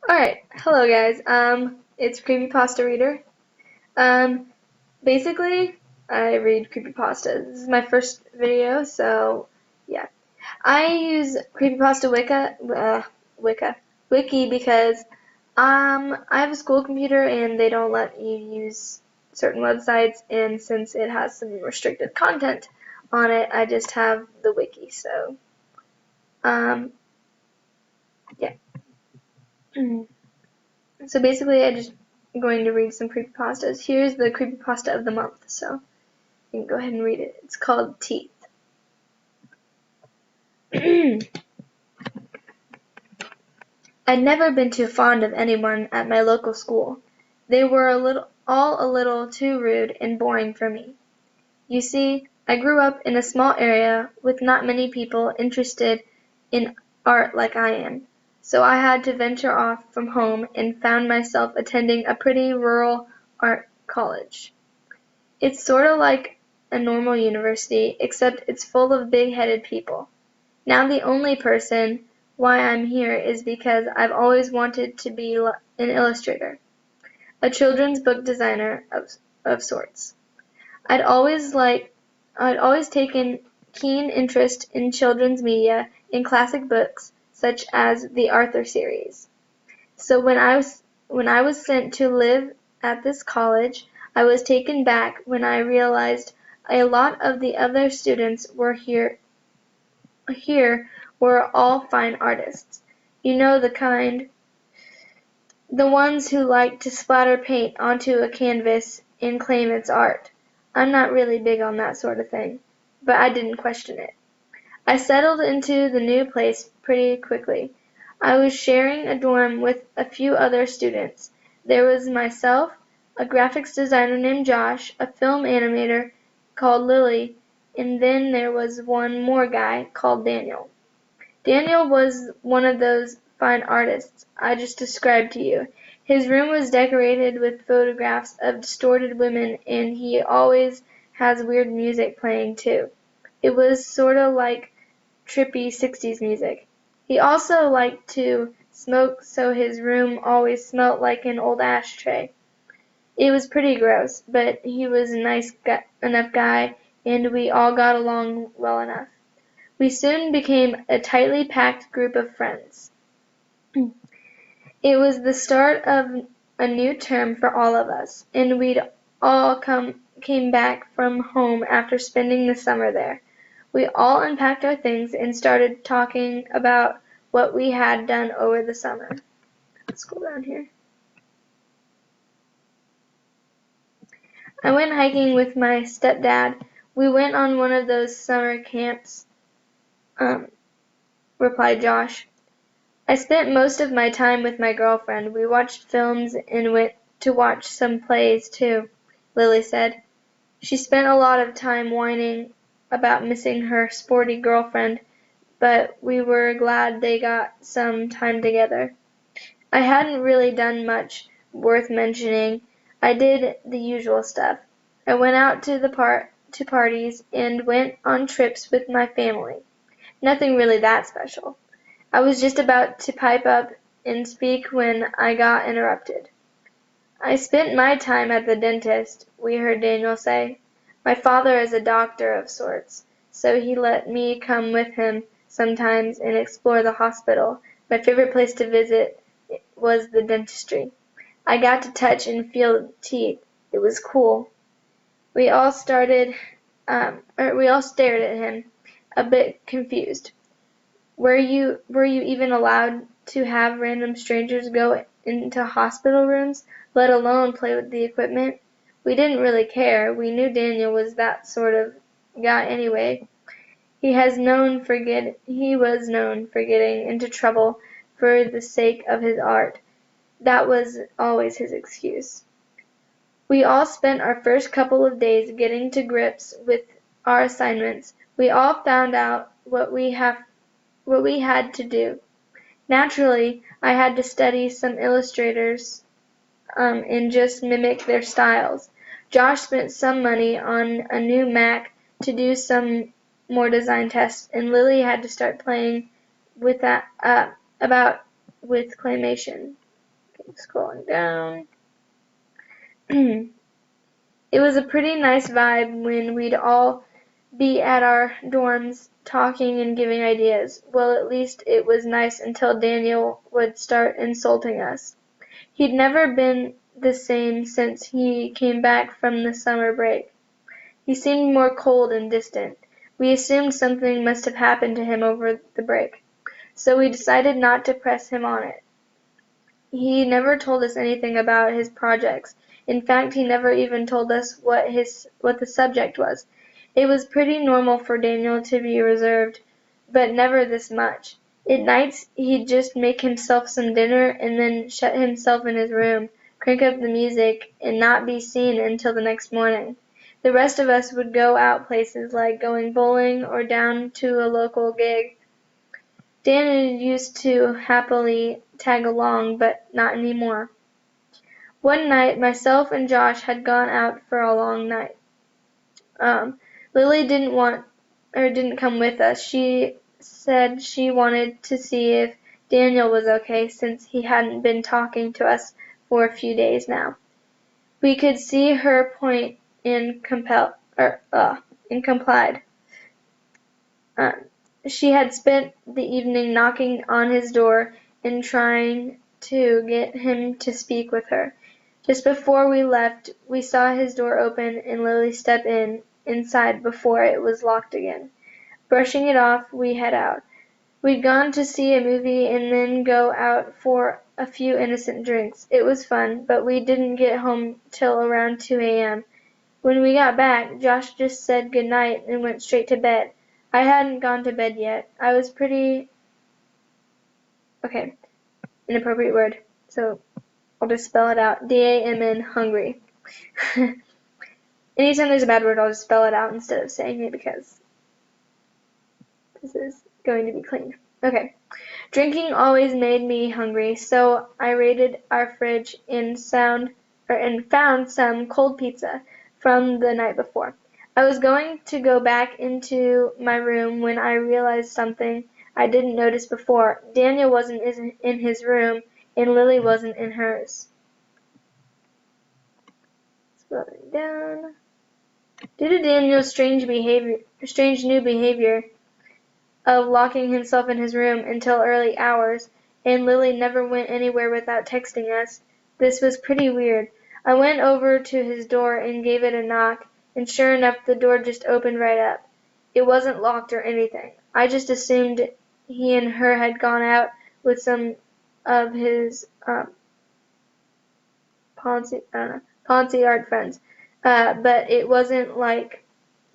Alright, hello guys. It's Creepypasta Reader. Um, Basically, I read creepypasta. This is my first video, so yeah. I use Creepypasta Wiki because I have a school computer and they don't let you use certain websites, and since it has some restricted content on it, I just have the wiki. So um, yeah. So basically, I just going to read some creepypastas. Here's the creepypasta of the month, so you can go ahead and read it. It's called Teeth. I'd never been too fond of anyone at my local school. They were all a little too rude and boring for me. You see, I grew up in a small area with not many people interested in art like I am, so I had to venture off from home and found myself attending a pretty rural art college. It's sort of like a normal university, except it's full of big-headed people. Now the only person why I'm here is because I've always wanted to be an illustrator, a children's book designer of sorts. I'd always like I'd always taken keen interest in children's media and classic books such as the Arthur series. So when I was sent to live at this college, I was taken back when I realized a lot of the other students here were all fine artists. You know the kind, the ones who like to splatter paint onto a canvas and claim it's art. I'm not really big on that sort of thing, but I didn't question it. I settled into the new place pretty quickly. I was sharing a dorm with a few other students. There was myself, a graphics designer named Josh, a film animator called Lily, and then there was one more guy called Daniel. Daniel was one of those fine artists I just described to you. His room was decorated with photographs of distorted women, and he always has weird music playing too. It was sorta like trippy 60s music. He also liked to smoke, so his room always smelt like an old ashtray. It was pretty gross, but he was a enough guy, and we all got along well enough. We soon became a tightly packed group of friends. It was the start of a new term for all of us, and we'd all came back from home after spending the summer there. We all unpacked our things and started talking about what we had done over the summer. Let's scroll down here. I went hiking with my stepdad. We went on one of those summer camps, um, replied Josh. I spent most of my time with my girlfriend. We watched films and went to watch some plays too, Lily said. She spent a lot of time whining about missing her sporty girlfriend, but we were glad they got some time together. I hadn't really done much worth mentioning. I did the usual stuff. I went out to parties and went on trips with my family. Nothing really that special. I was just about to pipe up and speak when I got interrupted. I spent my time at the dentist, we heard Daniel say. My father is a doctor of sorts, so he let me come with him sometimes and explore the hospital. My favorite place to visit was the dentistry. I got to touch and feel teeth. It was cool. We all we all stared at him, a bit confused. Were you even allowed to have random strangers go into hospital rooms, let alone play with the equipment? We didn't really care. We knew Daniel was that sort of guy anyway. He was known for getting into trouble for the sake of his art. That was always his excuse. We all spent our first couple of days getting to grips with our assignments. We all found out what we had to do. Naturally, I had to study some illustrators and just mimic their styles. Josh spent some money on a new Mac to do some more design tests, and Lily had to start playing with that about with claymation. Scrolling down. It was a pretty nice vibe when we'd all be at our dorms talking and giving ideas. Well, at least it was nice until Daniel would start insulting us. He'd never been the same since he came back from the summer break. He seemed more cold and distant. We assumed something must have happened to him over the break, so we decided not to press him on it. He never told us anything about his projects. In fact, he never even told us what the subject was. It was pretty normal for Daniel to be reserved, but never this much. At nights he'd just make himself some dinner and then shut himself in his room, crank up the music, and not be seen until the next morning. The rest of us would go out places like going bowling or down to a local gig. Dan used to happily tag along, but not anymore. One night myself and Josh had gone out for a long night. Lily didn't come with us. She said she wanted to see if Daniel was okay since he hadn't been talking to us for a few days now. We could see her point and complied. She had spent the evening knocking on his door and trying to get him to speak with her. Just before we left, we saw his door open and Lily step inside before it was locked again. Brushing it off, we head out. We'd gone to see a movie and then go out for a few innocent drinks. It was fun, but we didn't get home till around 2 a.m. When we got back, Josh just said good night and went straight to bed. I hadn't gone to bed yet. I was okay, inappropriate word, so I'll just spell it out. D-A-M-N, hungry. Anytime there's a bad word, I'll just spell it out instead of saying it because this is going to be clean. Okay. Drinking always made me hungry, so I raided our fridge and found some cold pizza from the night before. I was going to go back into my room when I realized something I didn't notice before. Daniel wasn't in his room, and Lily wasn't in hers. Scrolling down. Due to Daniel's strange new behavior of locking himself in his room until early hours, and Lily never went anywhere without texting us, this was pretty weird. I went over to his door and gave it a knock, and sure enough the door just opened right up. It wasn't locked or anything. I just assumed he and her had gone out with some of his Ponzi art friends. But it wasn't like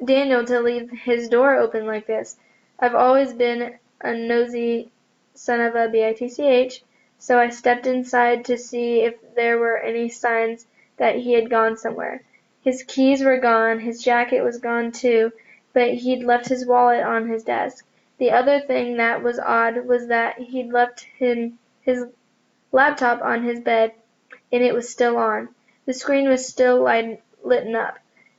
Daniel to leave his door open like this. I've always been a nosy son of a bitch, so I stepped inside to see if there were any signs that he had gone somewhere. His keys were gone, his jacket was gone too, but he'd left his wallet on his desk. The other thing that was odd was that he'd left his laptop on his bed, and it was still on. The screen was still lit up.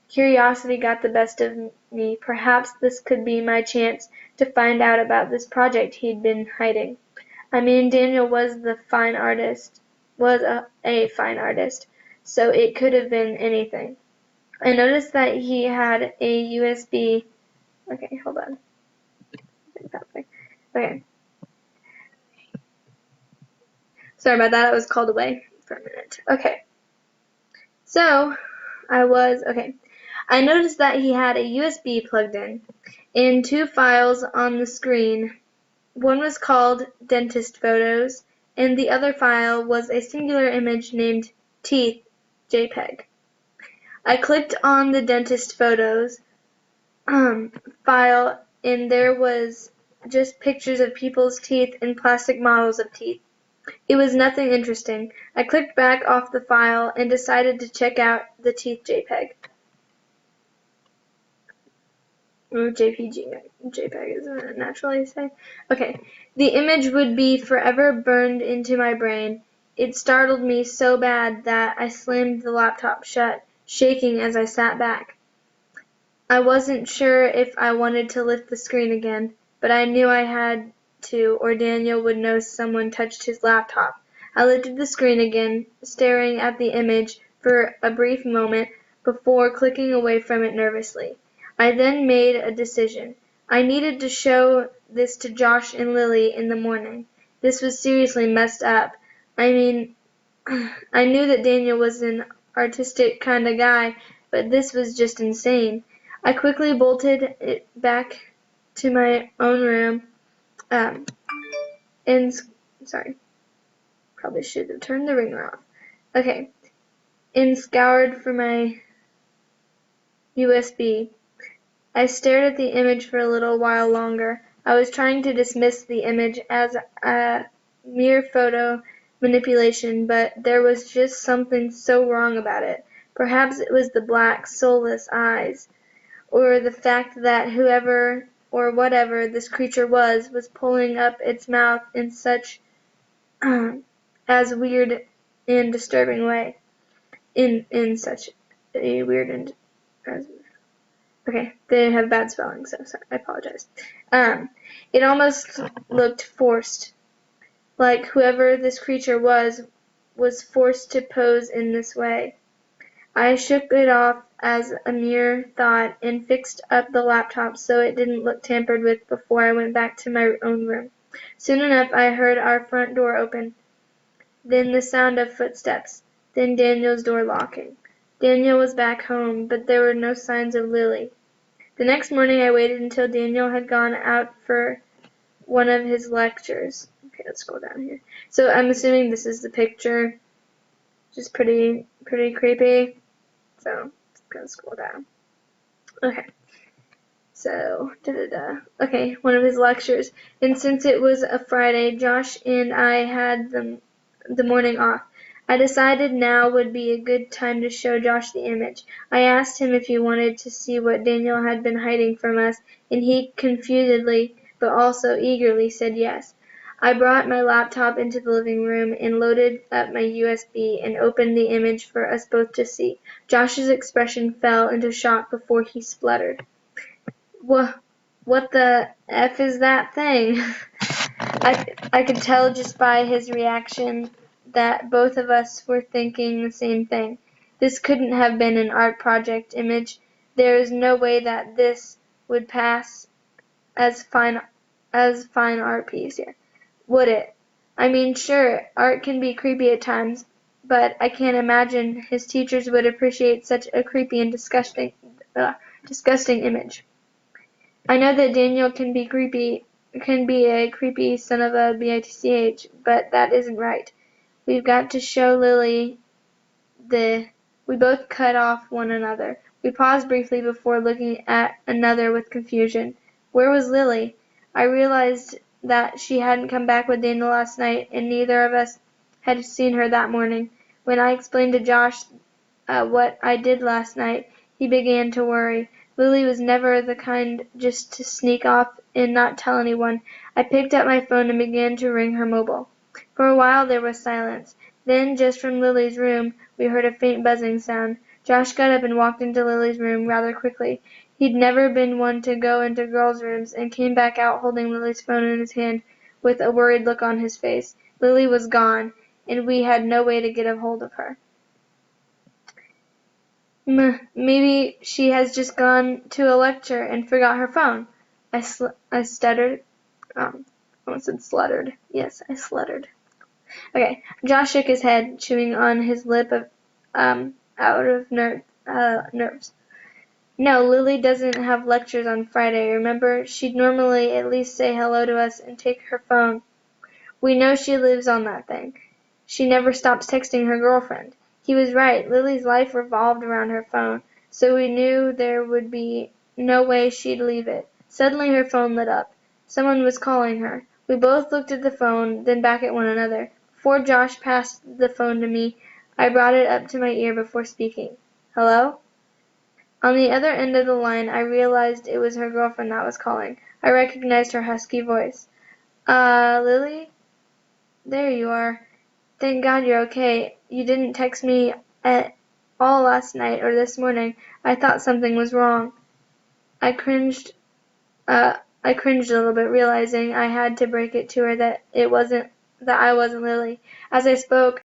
Curiosity got the best of me. Perhaps this could be my chance to find out about this project he'd been hiding. I mean, Daniel was a fine artist, so it could have been anything. I noticed that he had a USB. Okay, hold on. Okay. Sorry about that. I was called away for a minute. Okay. So, I noticed that he had a USB plugged in and two files on the screen. One was called Dentist Photos, and the other file was a singular image named Teeth.jpg. I clicked on the Dentist Photos file, and there was just pictures of people's teeth and plastic models of teeth. It was nothing interesting. I clicked back off the file and decided to check out the Teeth.jpg. JPG. JPEG isn't it naturally say? Okay. The image would be forever burned into my brain. It startled me so bad that I slammed the laptop shut, shaking as I sat back. I wasn't sure if I wanted to lift the screen again, but I knew I had to, or Daniel would know someone touched his laptop. I looked at the screen again, staring at the image for a brief moment before clicking away from it nervously. I then made a decision. I needed to show this to Josh and Lily in the morning. This was seriously messed up. I mean, I knew that Daniel was an artistic kind of guy, but this was just insane. I quickly bolted it back to my own room, and sorry, probably should have turned the ringer off. Okay, and scoured for my USB. I stared at the image for a little while longer. I was trying to dismiss the image as a mere photo manipulation, but there was just something so wrong about it. Perhaps it was the black, soulless eyes, or the fact that whoever or whatever this creature was pulling up its mouth in such as weird and disturbing way. In such a weird and as okay, they have bad spelling, so sorry, I apologize. It almost looked forced, like whoever this creature was forced to pose in this way. I shook it off as a mere thought and fixed up the laptop so it didn't look tampered with before I went back to my own room. Soon enough, I heard our front door open, then the sound of footsteps, then Daniel's door locking. Daniel was back home, but there were no signs of Lily. The next morning I waited until Daniel had gone out for one of his lectures. Okay, let's scroll down here. So I'm assuming this is the picture. Just pretty creepy. So let's go scroll down. Okay. So, okay, one of his lectures. And since it was a Friday, Josh and I had the morning off. I decided now would be a good time to show Josh the image. I asked him if he wanted to see what Daniel had been hiding from us, and he confusedly, but also eagerly, said yes. I brought my laptop into the living room and loaded up my USB and opened the image for us both to see. Josh's expression fell into shock before he spluttered. What the F is that thing? I could tell just by his reaction that both of us were thinking the same thing. This couldn't have been an art project image. There is no way that this would pass as fine art piece here, would it? I mean, sure, art can be creepy at times, but I can't imagine his teachers would appreciate such a creepy and disgusting image. I know that Daniel can be a creepy son of a bitch, but that isn't right. We've got to show Lily we both cut off one another. We paused briefly before looking at another with confusion. Where was Lily? I realized that she hadn't come back with Daniel last night, and neither of us had seen her that morning. When I explained to Josh what I did last night, he began to worry. Lily was never the kind just to sneak off and not tell anyone. I picked up my phone and began to ring her mobile. For a while there was silence. Then, just from Lily's room, we heard a faint buzzing sound. Josh got up and walked into Lily's room rather quickly. He'd never been one to go into girls' rooms, and came back out holding Lily's phone in his hand with a worried look on his face. Lily was gone, and we had no way to get a hold of her. Maybe she has just gone to a lecture and forgot her phone. I stuttered. I almost said sluttered. Yes, I sluttered. Okay. Josh shook his head, chewing on his lip out of nerves. No, Lily doesn't have lectures on Friday, remember? She'd normally at least say hello to us and take her phone. We know she lives on that thing. She never stops texting her girlfriend. He was right. Lily's life revolved around her phone, so we knew there would be no way she'd leave it. Suddenly her phone lit up. Someone was calling her. We both looked at the phone, then back at one another. Before Josh passed the phone to me, I brought it up to my ear before speaking. Hello? On the other end of the line, I realized it was her girlfriend that was calling. I recognized her husky voice. Lily? There you are. Thank God you're okay. You didn't text me at all last night or this morning. I thought something was wrong. I cringed a little bit, realizing I had to break it to her that it wasn't that I wasn't Lily. As I spoke,